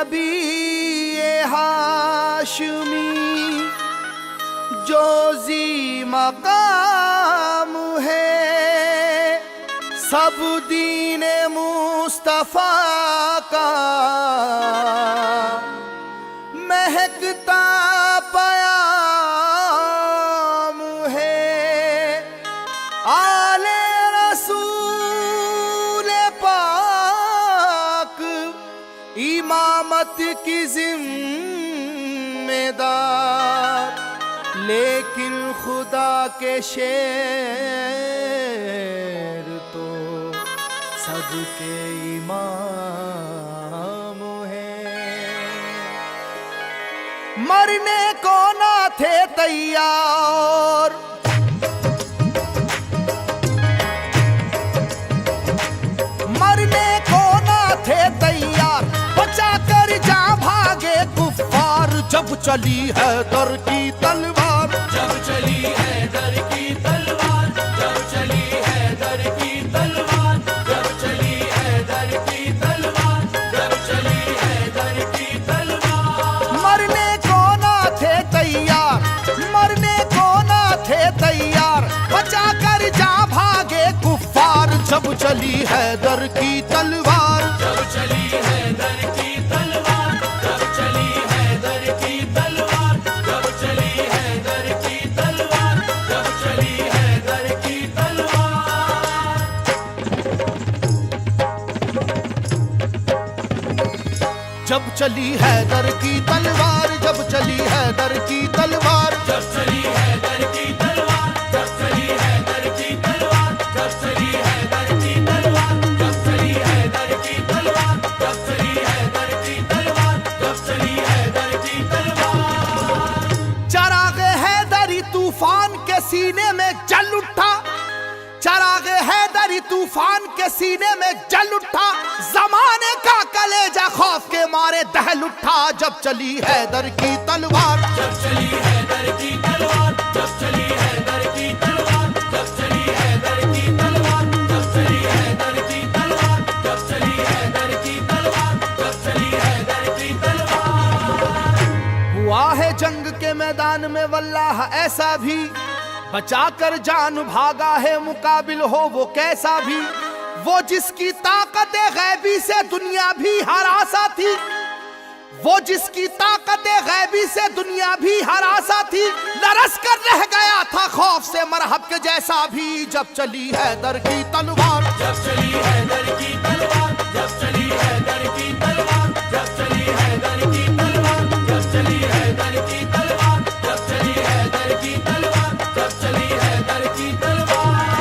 नबी ये हाशमी जो जी मकाम है, सब दीने मुस्तफा का महकता पयाम है। आले रसूल पाक इमामत की जिम्मेदार, लेकिन खुदा के शेर तो सबके इमाम हैं। मरने को ना थे तैयार, मरने को ना थे तैयार, बचा कर जा भागे कुफ्फार। जब चली है दर की तलवार, जब चली है दर की तलवार, जब चली है दर की तलवार, जब चली है दर की तलवार, जब चली है दर की तलवार। मरने को ना थे तैयार, मरने को ना थे तैयार, बचा कर जा भागे कुफ्फार। जब चली है दर की तलवार, जब चली है दर की तलवार, जब चली है दर की तलवार, जब चली है दर की तलवार, जब चली है दर की तलवार। जब चली है दर की तलवार, जब चली है दर की तलवार। जब चली है दर की तलवार, जब चली है दर की तलवार, जब चली है दर की तलवार, जब चली है दर की तलवार, जब चली है दर की तलवार, जब चली है दर की तलवार। चराग हैदरी तूफान के सीने में जल उठा, चराग हैदरी तूफान के सीने में जल उठा। जमाने का कलेजा खौफ के मारे दहल उठा। जब चली हैदर की तलवार, जब चली है दर की तलवार, जब चली है दर की तलवार, जब चली है दर की तलवार, जब चली है दर की तलवार, जब चली है दर की तलवार, जब चली है दर की तलवार। हुआ है जंग के मैदान में वल्लाह ऐसा भी, बचा कर जान भागा है मुकाबिल हो वो कैसा भी। वो जिसकी ताकत गैबी से दुनिया भी हरासा थी, वो जिसकी ताकत गैबी से दुनिया भी हरासा थी। लरस कर रह गया था खौफ से मरहब के जैसा भी। जब चली हैदर की तलवार, जब चली है दर की तलवार, जब चली है दर की तलवार, जब चली है दर की तलवार, जब चली है दर की तलवार, जब चली है दर की तलवार, जब चली है दर की तलवार।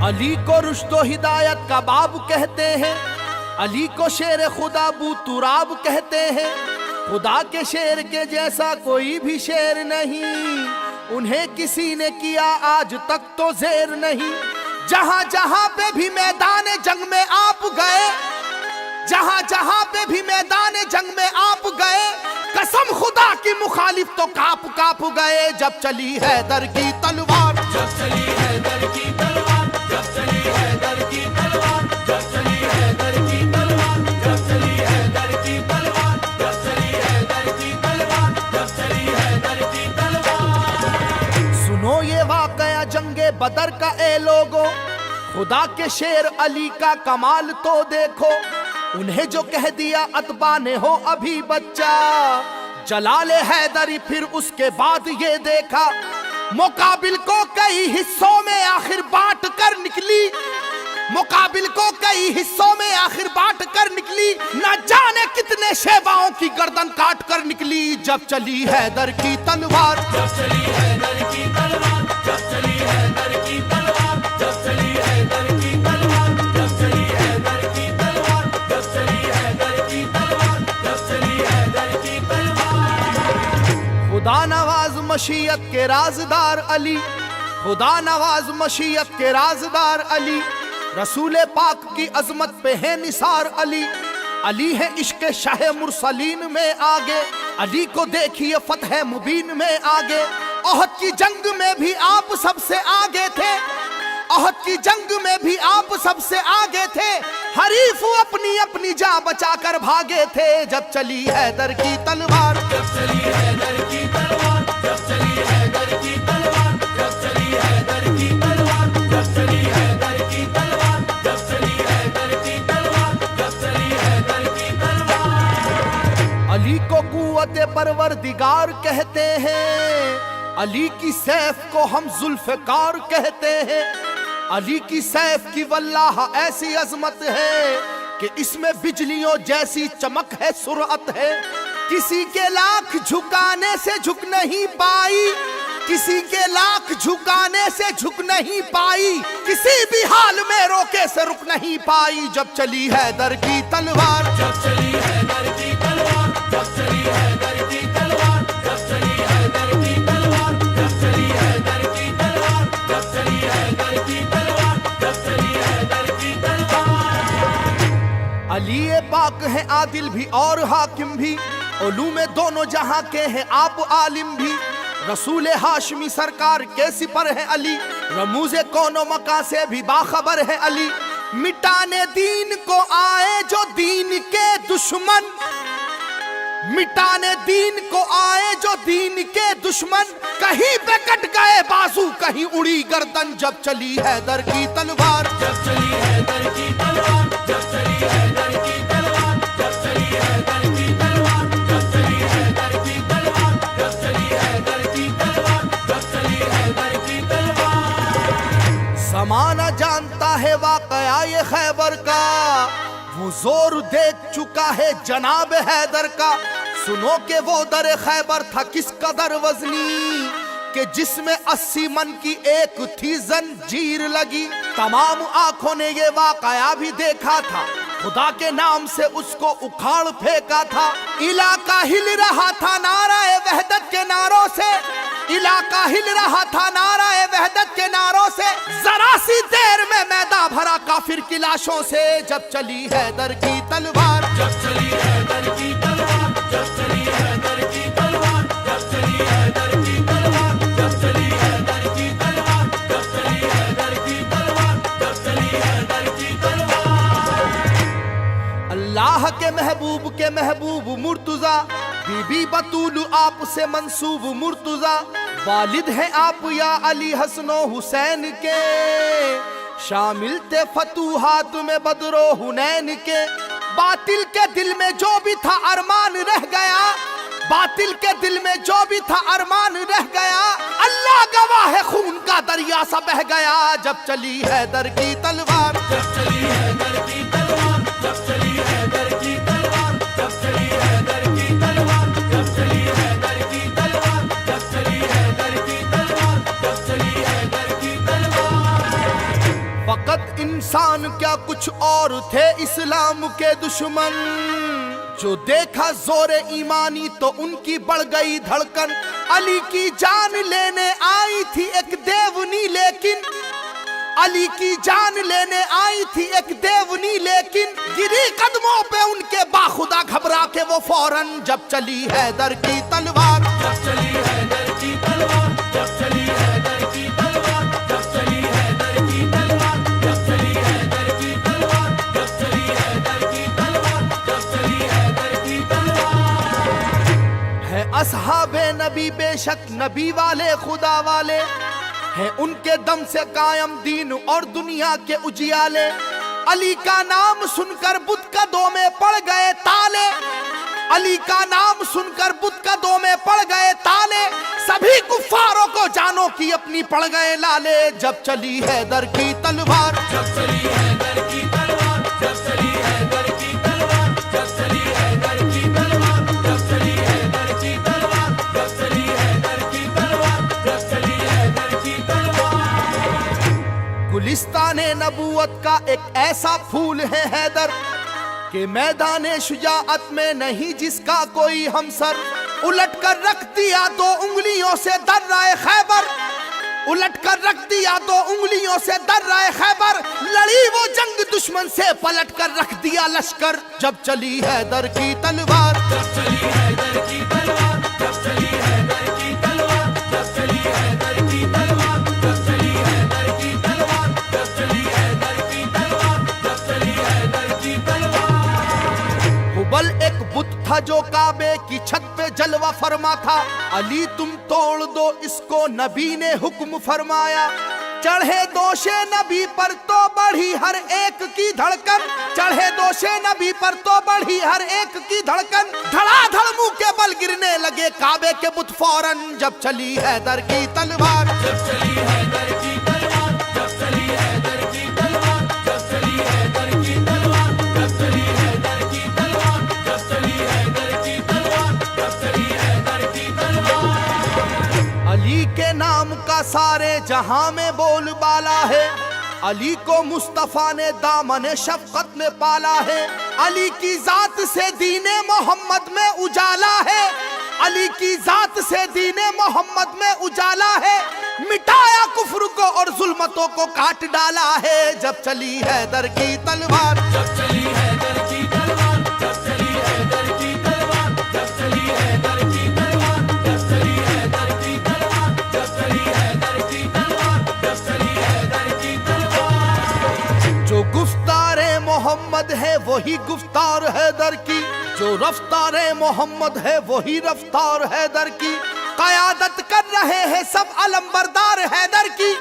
अली को रुश्तो हिदायत का बाब कहते हैं, अली को शेर खुदा बू तुराब कहते हैं। खुदा के शेर के जैसा कोई भी शेर नहीं, उन्हें किसी ने किया आज तक तो जेर नहीं। जहां जहां पे भी मैदान जंग में आप गए, जहां जहां पे भी मैदान जंग में आप गए, कसम खुदा की मुखालिफ तो काप काप गए। जब चली हैदर की तलवार, जब चली है दर की तलवार, जब चली है दर की तलवार, जब चली है दर की तलवार, जब चली है दर की तलवार, जब चली है दर की तलवार, जब चली है दर की तलवार। सुनो ये वाकया जंगे बदर का ए लोगो, खुदा के शेर अली का कमाल तो देखो। उन्हें जो कह दिया अतबा ने हो अभी बच्चा, जलाले हैदरी फिर उसके बाद ये देखा। मुकाबिल को कई हिस्सों में आखिर बांट कर निकली, मुकाबिल को कई हिस्सों में आखिर बांट कर निकली। न जाने कितने शेबाओं की गर्दन काट कर निकली। जब चली हैदर की तलवार, जब चली है दर की तलवार, जब चली है दर की तलवार, जब चली है दर की तलवार, जब चली है दर की तलवार, जब चली है दर की तलवार, जब चली है दर की तलवार। खुदा नवाज मशीयत के राजदार अली, खुदा नवाज मशीयत के राजदार अली। रसूल पाक की अजमत पे है निसार अली। अली है इश्क शाह मुरसलीन में आगे, अली को देखिए फतह मुबीन में आगे। ओहद की जंग में भी आप सबसे आगे थे, ओहद की जंग में भी आप सबसे आगे थे। हरीफ अपनी अपनी जा बचाकर भागे थे जब चली हैदर की तलवार। जब चली हैदर की तलवार, जब चली हैदर की तलवार, जब चली हैदर की तलवार, जब चली हैदर की तलवार, जब चली हैदर की तलवार, जब चली हैदर की तलवार। अली को कुव्वते परवरदिगार कहते हैं, अली की सैफ को हम जुल्फकार कहते हैं। अली की सैफ की वल्लाह ऐसी अजमत है कि इसमें बिजलियों जैसी चमक है, सुरअत है। किसी के लाख झुकाने से झुक नहीं पाई, किसी के लाख झुकाने से झुक नहीं पाई, किसी भी हाल में रोके से रुक नहीं पाई जब चली हैदर की तलवार। जब चली हैदर की तलवार, जब चली हैदर की तलवार, जब चली हैदर की तलवार, जब चली हैदर की तलवार, जब चली हैदर की तलवार, जब चली हैदर की तलवार। अली पाक है आदिल भी और हाकिम भी, उलूम दोनों जहां के हैं आप आलिम भी। रसूल हाशमी सरकार के सिपर है अली, रमूज़े कौनो मका से भी बाखबर है अली। मिटाने दीन को आए जो दीन के दुश्मन, मिटाने दीन को आए जो दीन के दुश्मन, कहीं पे कट गए बाजू कहीं उड़ी गर्दन जब चली हैदर की तलवार। जब चली हैदर की तलवार, जब चली हैदर की तलवार, जब चली हैदर की तलवार, जब चली हैदर की तलवार, जब चली हैदर की तलवार, जब चली हैदर की तलवार। ज़माना जानता है वाक़या ये खैबर का, वो जोर देख चुका है जनाब हैदर का। सुनो के वो दर खैबर था किस कदर वजनी, कि जिसमें 80 मन की एक थी जंजीर लगी। तमाम आंखों ने ये वाक़या भी देखा था, खुदा के नाम से उसको उखाड़ फेंका था। इलाका हिल रहा था नाराए वहदत के नारों से, इलाका हिल रहा था नाराए वहदत के नारों से। जरा सी देर में मैदान भरा काफिर की लाशों से जब चली हैदर की तलवार। जब चली हैदर की तलवार, जब चली हैदर की तलवार, जब चली हैदर की तलवार, जब चली हैदर की तलवार, जब चली हैदर की तलवार, जब चली हैदर की तलवार। अल्लाह के महबूब मुर्तुजा, बीबी बतूल आप से मंसूब मुर्तुजा। वालिद हैं आप या अली हसनो हुसैन के, शामिल थे फतूहात में बदरो हुनैन के। बातिल के दिल में जो भी था अरमान रह गया, बातिल के दिल में जो भी था अरमान रह गया। अल्लाह गवाह है खून का दरिया सा बह गया जब चली हैदर की तलवार। जब चली हैदर की तलवार, जब चली हैदर की तलवार, जब चली हैदर की तलवार, जब चली हैदर की तलवार, जब चली हैदर की तलवार, जब चली हैदर की तलवार। फकत इंसान क्या कुछ और थे इस्लाम के दुश्मन, जो देखा जोरे ईमानी तो उनकी बढ़ गई धड़कन। अली की जान लेने आई थी एक देवनी लेकिन, अली की जान लेने आई थी एक देवनी लेकिन, गिरी कदमों पे उनके बाखुदा घबरा के वो फौरन जब चली हैदर की तलवार। जब चली हैदर की तलवार, जब चली हैदर की तलवार, जब चली हैदर की तलवार, जब चली हैदर की तलवार, जब चली हैदर की तलवार, जब चली हैदर की तलवार। है असहाबे नबी बेशक नबी वाले खुदा वाले, है उनके दम से कायम दीन और दुनिया के उजियाले। अली का नाम सुनकर बुत कदों में पड़ गए ताले, अली का नाम सुनकर बुत कदों में पड़ गए ताले। सभी कुफ्फारों को जानो की अपनी पड़ गए लाले जब चली हैदर की तलवार। जब चली हैदर की तलवार, जब चली हैदर की तलवार, जब चली हैदर की तलवार, जब चली हैदर की तलवार, जब चली हैदर की तलवार, जब चली हैदर की तलवार। गुलिस्ताने नबूवत का एक ऐसा फूल है हैदर, कि मैदाने शुजाअत में नहीं जिसका कोई हमसर। उलट कर रख दिया दो उंगलियों से दर्राए खैबर, उलट कर रख दिया दो उंगलियों से दर्राए खैबर। लड़ी वो जंग दुश्मन से पलट कर रख दिया लश्कर जब चली हैदर की तलवार। जब चली हैदर की तलवार, जब चली हैदर की तलवार, जब चली हैदर की तलवार, जब चली हैदर की तलवार, जब चली हैदर की तलवार, जब चली हैदर काबे की छत पे जलवा फरमा था। अली तुम तोड़ दो इसको, नबी ने हुक्म फरमाया। चढ़े दोषे नबी पर तो बढ़ी हर एक की धड़कन, चढ़े दोषे नबी पर तो बढ़ी हर एक की धड़कन। धड़ाधड़ मुंह के बल गिरने लगे काबे के बुत फौरन, जब चली हैदर की तलवार। जब चली हैदर की तलवार, जब चली हैदर की तलवार, जब चली हैदर की तलवार, जब चली हैदर की तलवार, जब चली हैदर की तलवार, जब चली हैदर की तलवार। अली के नाम का सारे जहां में बोलबाला है। अली को मुस्तफा ने दामन शफकत में पाला है। अली की जात से दीने मोहम्मद में उजाला है। अली की जात से दीने मोहम्मद में उजाला है। मिटाया कुफ्र को और जुल्मतों को काट डाला है, जब चली हैदर की तलवार। जब चली हैदर की तलवार, जब चली हैदर की तलवार, जब चली हैदर की तलवार, जब चली हैदर की तलवार, जब चली हैदर की तलवार, जब चली हैदर की तलवार। जो गुफ्तारे मोहम्मद है वही गुफ्तार हैदर की, जो रफ्तारे मोहम्मद है वही रफ्तार हैदर की। कयादत कर रहे हैं सब अलंबरदार हैदर की,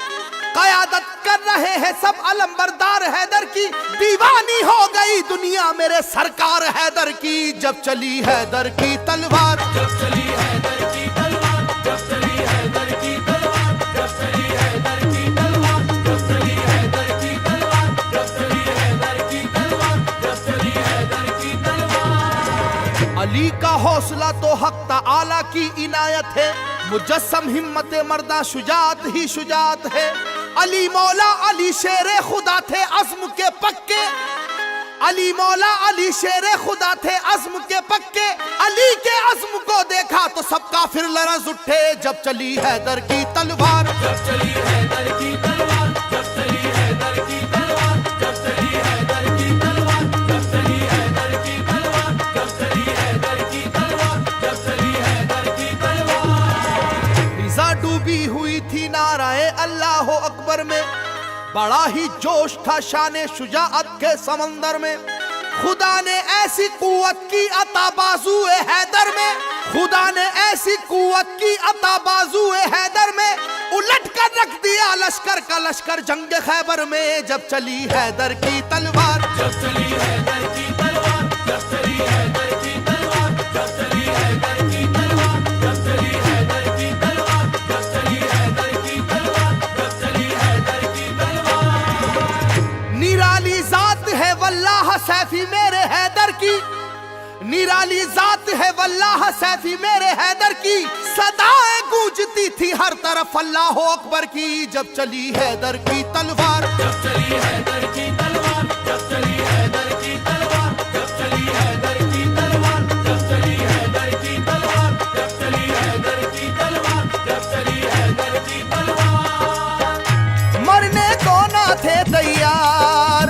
कयादत कर रहे हैं सब अलंबरदार हैदर की। दीवानी हो गई दुनिया मेरे सरकार हैदर की, जब चली हैदर की तलवार। जब चली हैदर की तलवार, जब चली हैदर की तलवार, जब चली हैदर की तलवार, जब चली हैदर की तलवार, जब चली हैदर की तलवार, जब चली हैदर की तलवार। अली का हौसला तो हक ताला की इनायत है। मुजस्सम हिम्मत मर्दा शुजात ही शुजात है। अली मौला अली शेरे खुदा थे अज़्म के पक्के, अली मौला अली शेरे खुदा थे अज़्म के पक्के। अली के अज़्म को देखा तो सब काफिर लरज़ उठे, जब चली हैदर की तलवार। जब चली हैदर की तलवार, जब चली हैदर की तलवार, जब चली हैदर की तलवार, जब चली हैदर की तलवार, जब चली हैदर की तलवार, जब चली हैदर की तलवार। फिजा डूबी हुई थी नाराए अल्लाह अकबर में, बड़ा ही जोश था शाने शुजाअत के समंदर में। खुदा ने ऐसी कुव्वत की अता बाजुए हैदर में, खुदा ने ऐसी कुव्वत की अता बाजुए हैदर में। उलट कर रख दिया लश्कर का लश्कर जंग खैबर में, जब चली हैदर की तलवार। जब चली हैदर की तलवार, जब चली हैदर की तलवार, जब चली हैदर की तलवार, जब चली हैदर की तलवार, जब चली हैदर की तलवार, जब चली हैदर की तलवार। निराली जात है वल्लाह सैफी मेरे हैदर की, निराली जात है वल्लाह सैफी मेरे हैदर की। सदाएं गूंजती थी हर तरफ अल्लाह अकबर की, जब चली हैदर की तलवार। जब चली हैदर की तलवार, जब चली हैदर की तलवार, जब चली हैदर की तलवार, जब चली हैदर की तलवार, जब चली हैदर की तलवार, जब चली हैदर की तलवार। मरने को ना थे तैयार,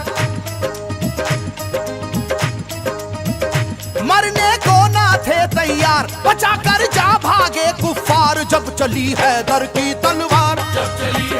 मरने को ना थे तैयार, बचा कर जा भागे कुफ्फार, जब चली हैदर की तलवार। जब चली